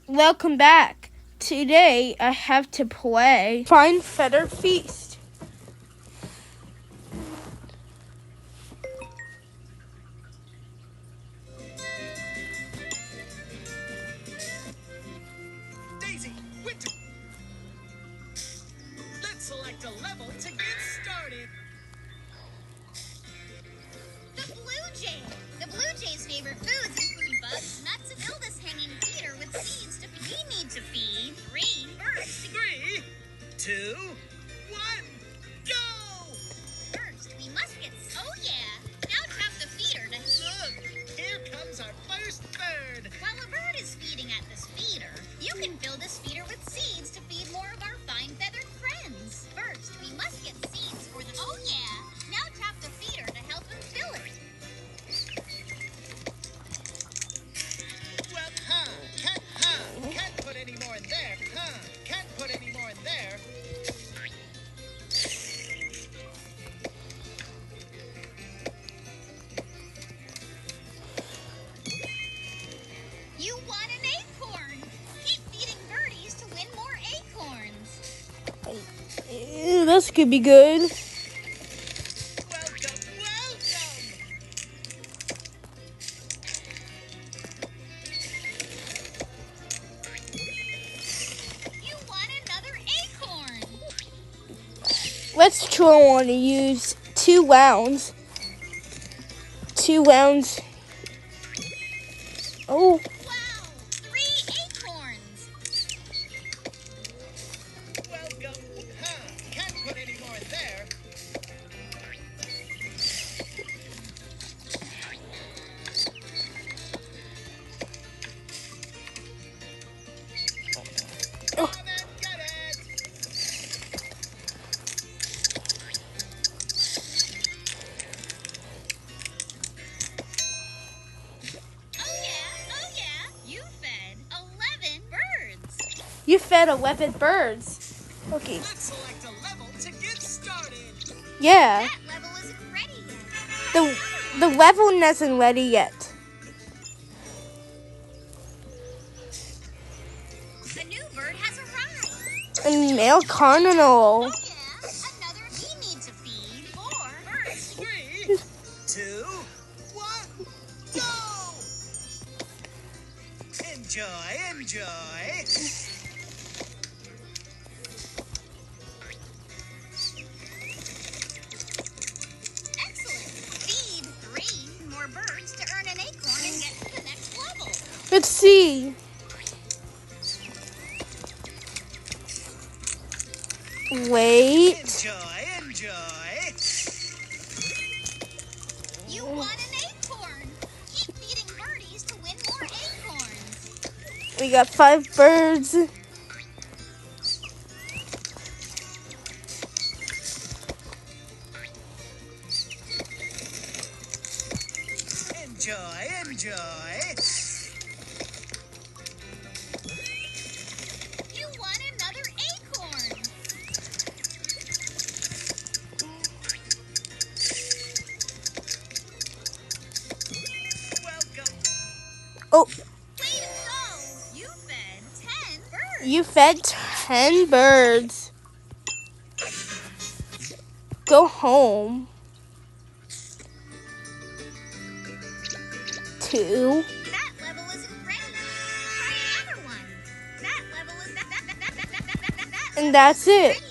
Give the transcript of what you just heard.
Welcome back. Today I have to play Find Feather Feast. Daisy, Winter. Let's select a level to get started. The Blue Jay. The Blue Jay's favorite foods include bugs, nuts, and build this hanging feeder with seeds to feed. We need to feed 3 birds. 3, 2, 1, go! First, we must get. Oh yeah! Now tap the feeder to. Look, here comes our first bird. While a bird is feeding at this feeder, you can fill this feeder with seeds to feed more of our fine feathered friends. First, we must get seeds for the. Oh yeah! Now tap the feeder to help him fill it. Well, can't put any more in there. Can't put any more in there. You want an acorn! Keep feeding birdies to win more acorns. This could be good. Welcome, welcome! You want another acorn! Let's try on to use 2 rounds. 2 rounds. Oh, Wow! 3 acorns! Welcome. Can't put any more in there. Come and get it. Oh yeah! You fed 11 birds! you fed 11 birds. Okay, Let's select a level to get started. yeah. That level isn't ready yet. The level isn't ready yet. A new bird has arrived! A male cardinal. Oh yeah! Another we need to feed 4 birds. 3, 2, 1, go! Enjoy. Excellent! Feed 3 more birds to earn an acorn and get to the next level. Let's see. Wait. Enjoy. You want an acorn! Keep feeding birdies to win more acorns. We got 5 birds. Enjoy. You want another acorn! Welcome. Oh, Way to go! You fed 10 birds. you fed 10 birds. Go home. 2. That level isn't ready. Try another one. That level is that. And that's it.